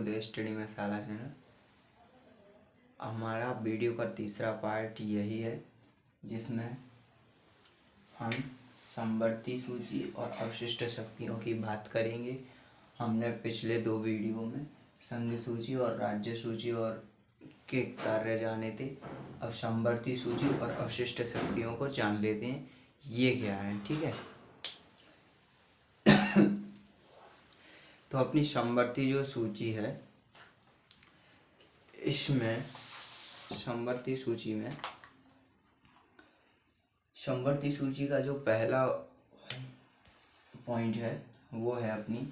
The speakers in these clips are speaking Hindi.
The study masala channel. हमारा वीडियो का तीसरा पार्ट यही है जिसमें हम समवर्ती सूची और अवशिष्ट शक्तियों की बात करेंगे। हमने पिछले दो वीडियो में संघ सूची और राज्य सूची और के कार्य जाने थे। अब समवर्ती सूची और अवशिष्ट शक्तियों को जान लेते हैं ये क्या है। ठीक है, तो अपनी समवर्ती जो सूची है इसमें समवर्ती सूची का जो पहला पॉइंट है वो है अपनी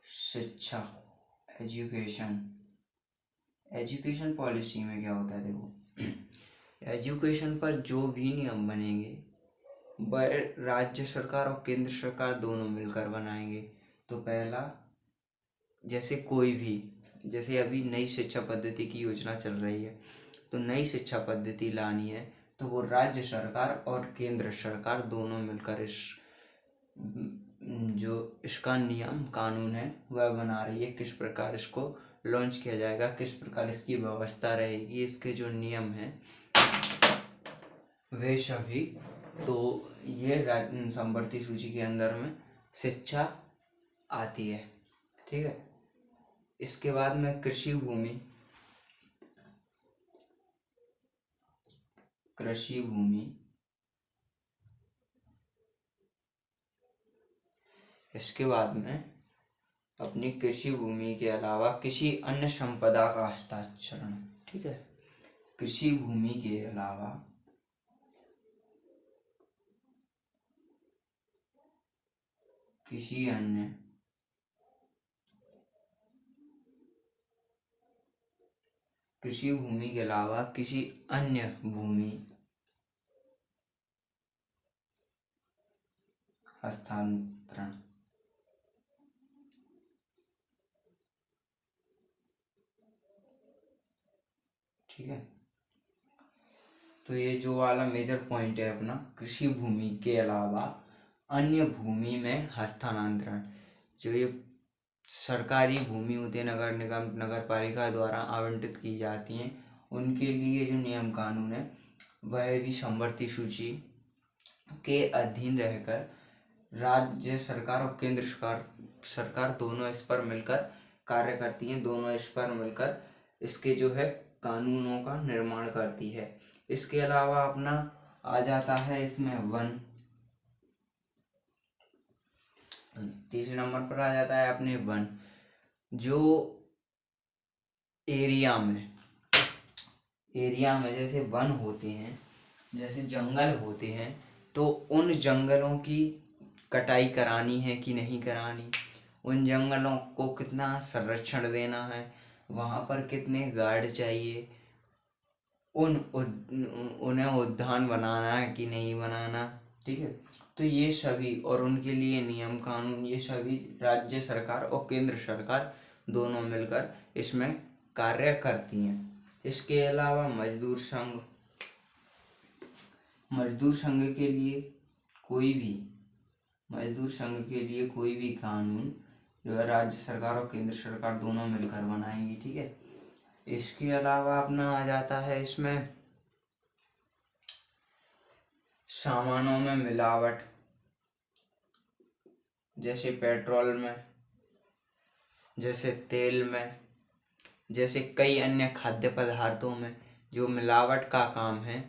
शिक्षा, एजुकेशन पॉलिसी में क्या होता है। देखो, एजुकेशन पर जो भी नियम बनेंगे वह राज्य सरकार और केंद्र सरकार दोनों मिलकर बनाएंगे। तो पहला, जैसे अभी नई शिक्षा पद्धति की योजना चल रही है, तो नई शिक्षा पद्धति लानी है तो वो राज्य सरकार और केंद्र सरकार दोनों मिलकर इसका नियम कानून है वह बना रही है। किस प्रकार इसको लॉन्च किया जाएगा, किस प्रकार इसकी व्यवस्था रहेगी, इसके जो नियम हैं वे सभी, तो ये समवर्ती सूची के अंदर में शिक्षा आती है। ठीक है, इसके बाद में कृषि भूमि, इसके बाद में अपनी कृषि भूमि के अलावा किसी अन्य संपदा का हस्ताक्षरण। ठीक है, कृषि भूमि के अलावा किसी अन्य भूमि हस्तांतरण। ठीक है, तो ये जो वाला मेजर पॉइंट है अपना, कृषि भूमि के अलावा अन्य भूमि में हस्तांतरण। जो ये सरकारी भूमि होती है, नगर निगम नगर पालिका द्वारा आवंटित की जाती हैं, उनके लिए जो नियम कानून है वह भी समवर्ती सूची के अधीन रहकर राज्य सरकार और केंद्र सरकार दोनों इस पर मिलकर कार्य करती हैं, दोनों इस पर मिलकर इसके जो है कानूनों का निर्माण करती है। इसके अलावा अपना आ जाता है इसमें वन, तीसरे नंबर पर आ जाता है अपने वन। जो एरिया में जैसे वन होते हैं, जैसे जंगल होते हैं, तो उन जंगलों की कटाई करानी है कि नहीं करानी, उन जंगलों को कितना संरक्षण देना है, वहाँ पर कितने गार्ड चाहिए, उन्हें उद्यान बनाना है कि नहीं बनाना। ठीक है, तो ये सभी और उनके लिए नियम कानून, ये सभी राज्य सरकार और केंद्र सरकार दोनों मिलकर इसमें कार्य करती हैं। इसके अलावा मजदूर संघ के लिए कोई भी कानून जो है राज्य सरकार और केंद्र सरकार दोनों मिलकर बनाएंगी। ठीक है, इसके अलावा अपना आ जाता है इसमें सामानों में मिलावट, जैसे पेट्रोल में, जैसे तेल में, जैसे कई अन्य खाद्य पदार्थों में जो मिलावट का काम है,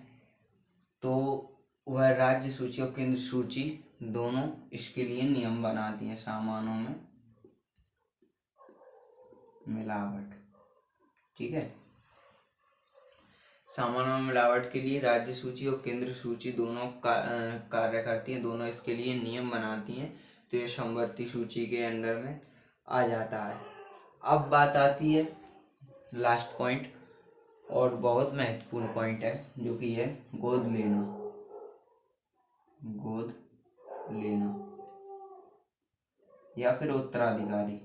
तो वह राज्य सूची और केंद्र सूची दोनों इसके लिए नियम बनाती हैं। सामानों में मिलावट, ठीक है, सामानों में मिलावट के लिए राज्य सूची और केंद्र सूची दोनों कार्य करती हैं, दोनों इसके लिए नियम बनाती हैं। तो ये समवर्ती सूची के अंडर में आ जाता है। अब बात आती है लास्ट पॉइंट, और बहुत महत्वपूर्ण पॉइंट है, जो कि है गोद लेना या फिर उत्तराधिकारी।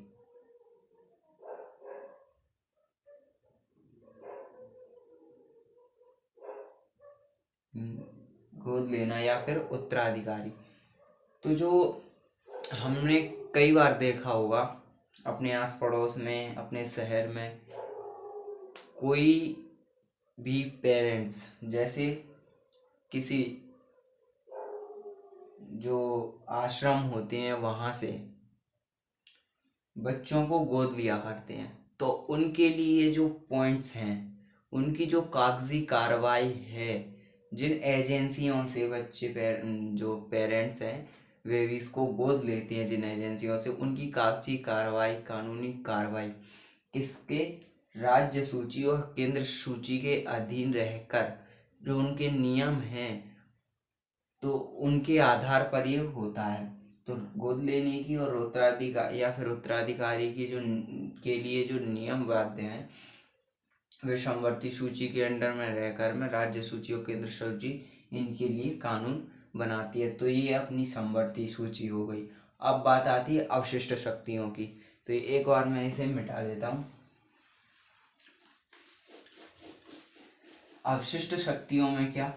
गोद लेना या फिर उत्तराधिकारी, तो जो हमने कई बार देखा होगा अपने आस पड़ोस में, अपने शहर में कोई भी पेरेंट्स, जैसे किसी जो आश्रम होते हैं वहाँ से बच्चों को गोद लिया करते हैं, तो उनके लिए जो पॉइंट्स हैं, उनकी जो कागजी कार्रवाई है, जिन एजेंसियों से बच्चे जो पेरेंट्स हैं वे भी इसको गोद लेते हैं, जिन एजेंसियों से, उनकी कागजी कार्रवाई, कानूनी कार्रवाई किसके, राज्य सूची और केंद्र सूची के अधीन रहकर जो उनके नियम हैं तो उनके आधार पर ये होता है। तो गोद लेने की और उत्तराधिकारी या फिर उत्तराधिकारी की जो के लिए जो नियम बाध्य हैं वे समवर्ती सूची के अंडर में रहकर में राज्य सूची और केंद्र सूची इनके लिए कानून बनाती है। तो ये अपनी समवर्ती सूची हो गई। अब बात आती है अवशिष्ट शक्तियों की। तो एक बार मैं इसे मिटा देता हूँ। अवशिष्ट शक्तियों में क्या,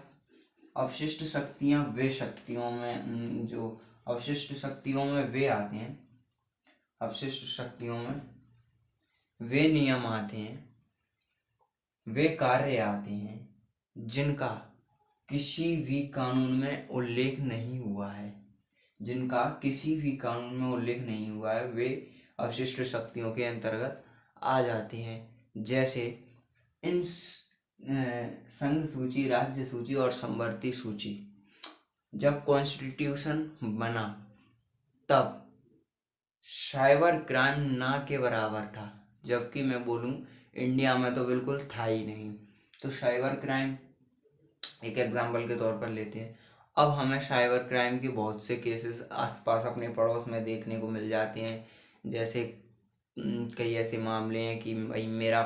अवशिष्ट शक्तियाँ वे शक्तियों में जो अवशिष्ट शक्तियों में वे आते हैं, अवशिष्ट शक्तियों में वे नियम आते हैं, वे कार्य आते हैं जिनका किसी भी कानून में उल्लेख नहीं हुआ है, जिनका किसी भी कानून में उल्लेख नहीं हुआ है, वे अवशिष्ट शक्तियों के अंतर्गत आ जाते हैं। जैसे इन संघ सूची, राज्य सूची और समवर्ती सूची, जब कॉन्स्टिट्यूशन बना तब साइबर क्राइम ना के बराबर था, जबकि मैं बोलूं इंडिया में तो बिल्कुल था ही नहीं। तो साइबर क्राइम एक एग्जाम्पल के तौर पर लेते हैं। अब हमें साइबर क्राइम के बहुत से केसेस आसपास अपने पड़ोस में देखने को मिल जाते हैं। जैसे कई ऐसे मामले हैं कि भाई मेरा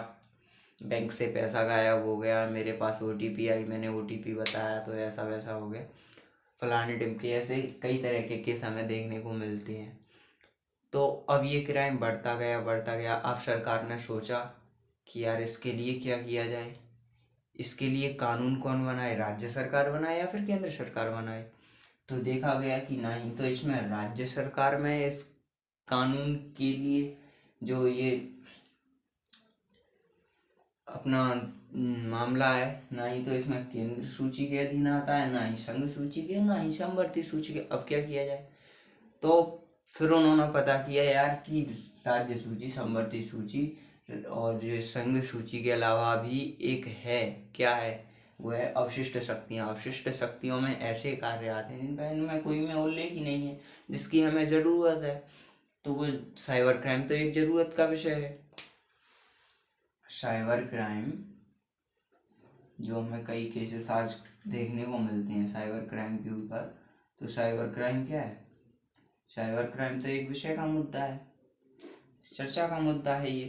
बैंक से पैसा गायब हो गया, मेरे पास OTP आई, मैंने OTP बताया तो ऐसा वैसा हो गया, फलाने टिमके, ऐसे कई तरह के केस हमें देखने को मिलते हैं। तो अब ये क्राइम बढ़ता गया बढ़ता गया। अब सरकार ने सोचा कि यार इसके लिए क्या किया जाए, इसके लिए कानून कौन बनाए, राज्य सरकार बनाए या फिर केंद्र सरकार बनाए। तो देखा गया कि नहीं, तो इसमें राज्य सरकार में इस कानून के लिए जो ये अपना मामला है, ना ही तो इसमें केंद्र सूची के अधीन आता है, ना ही संघ सूची के, ना ही समवर्ती सूची के। अब क्या किया जाए, तो फिर उन्होंने पता किया यार कि राज्य सूची, समवर्ती सूची और जो संघ सूची के अलावा भी एक है, क्या है, वो है अवशिष्ट शक्तियाँ। अवशिष्ट शक्तियों में ऐसे कार्य आते हैं जिनका इनमें कोई में उल्लेख ही नहीं है, जिसकी हमें ज़रूरत है। तो वो साइबर क्राइम तो एक ज़रूरत का विषय है। साइबर क्राइम जो हमें कई केसेस आज देखने को मिलते हैं साइबर क्राइम के ऊपर। तो साइबर क्राइम क्या है, साइबर क्राइम तो एक विषय का मुद्दा है, चर्चा का मुद्दा है ये।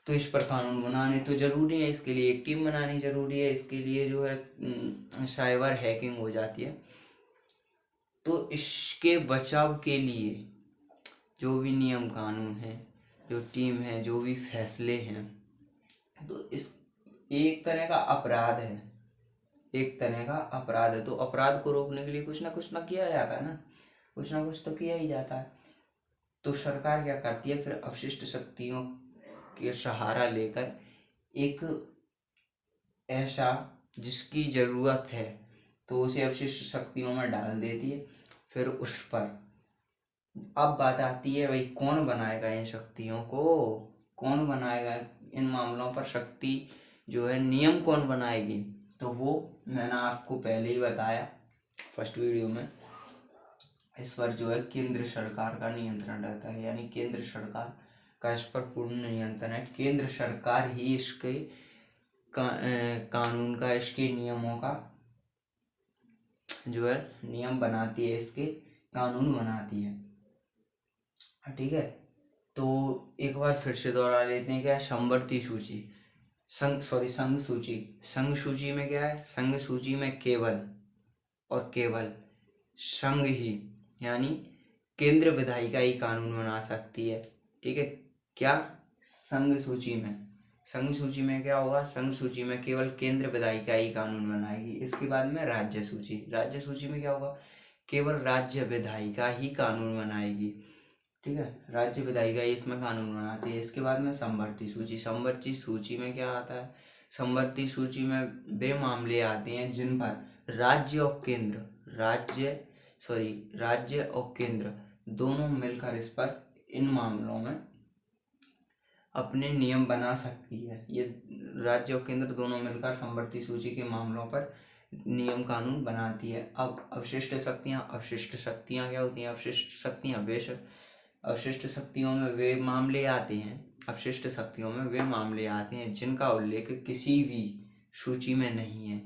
तो इस पर कानून बनाने तो जरूरी है, इसके लिए एक टीम बनानी जरूरी है, इसके लिए जो है साइबर हैकिंग हो जाती है। तो इसके बचाव के लिए जो भी नियम कानून है, जो टीम है, जो भी फैसले हैं, तो इस एक तरह का अपराध है, एक तरह का अपराध है। तो अपराध को रोकने के लिए कुछ ना किया जाता है ना, कुछ ना कुछ तो किया ही जाता है। तो सरकार क्या करती है, फिर अवशिष्ट शक्तियों के सहारा लेकर एक ऐसा जिसकी ज़रूरत है तो उसे अवशिष्ट शक्तियों में डाल देती है। फिर उस पर अब बात आती है भाई कौन बनाएगा इन शक्तियों को, कौन बनाएगा इन मामलों पर शक्ति जो है, नियम कौन बनाएगी। तो वो मैंने आपको पहले ही बताया फर्स्ट वीडियो में, इस पर जो है केंद्र सरकार का नियंत्रण रहता है, यानी केंद्र सरकार का इस पर पूर्ण नियंत्रण है। केंद्र सरकार ही इसके कानून का, इसके नियमों का जो है नियम बनाती है, इसके कानून बनाती है। ठीक है, तो एक बार फिर से दोहरा लेते हैं, क्या है समवर्ती सूची, संघ सूची। संघ सूची में क्या है, संघ सूची में केवल और केवल संघ ही, यानी केंद्र विधायिका ही कानून बना सकती है। ठीक है, क्या संघ सूची में, संघ सूची में क्या होगा, संघ सूची में केवल केंद्र विधायिका ही कानून बनाएगी। इसके बाद में राज्य सूची, राज्य सूची में क्या होगा, केवल राज्य विधायिका ही कानून बनाएगी। ठीक है। राज्य विधायिका इसमें कानून बनाती है। इसके बाद में समवर्ती सूची। समवर्ती सूची में क्या आता है? समवर्ती सूची में वे मामले आते हैं जिन पर राज्य और केंद्र दोनों मिलकर इस पर इन मामलों में अपने नियम बना सकती है। ये राज्य और केंद्र दोनों मिलकर समवर्ती सूची के मामलों पर नियम कानून बनाती है। अब अवशिष्ट शक्तियाँ क्या होती हैं? अवशिष्ट शक्तियों में वे मामले आते हैं जिनका उल्लेख किसी भी सूची में नहीं है।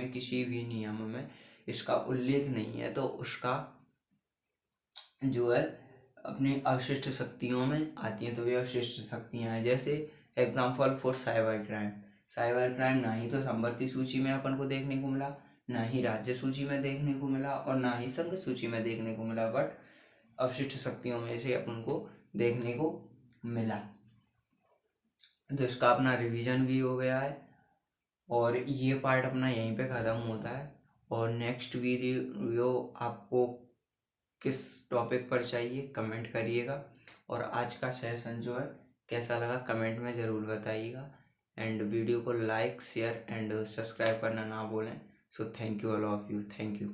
किसी भी नियम में इसका उल्लेख नहीं है, तो उसका जो है अपनी अवशिष्ट शक्तियों में आती हैं। तो वे अवशिष्ट शक्तियाँ हैं। जैसे एग्जाम्पल फॉर साइबर क्राइम ना ही तो समवर्ती सूची में अपन को देखने को मिला, ना ही राज्य सूची में देखने को मिला, और ना ही संघ सूची में देखने को मिला, बट अवशिष्ट शक्तियों में से अपन को देखने को मिला। तो इसका अपना रिवीजन भी हो गया है, और ये पार्ट अपना यहीं पे ख़त्म होता है। और नेक्स्ट वीडियो आपको किस टॉपिक पर चाहिए कमेंट करिएगा, और आज का सेशन जो है कैसा लगा कमेंट में ज़रूर बताइएगा। एंड वीडियो को लाइक, शेयर एंड सब्सक्राइब करना ना भूलें। So thank you all of you, thank you.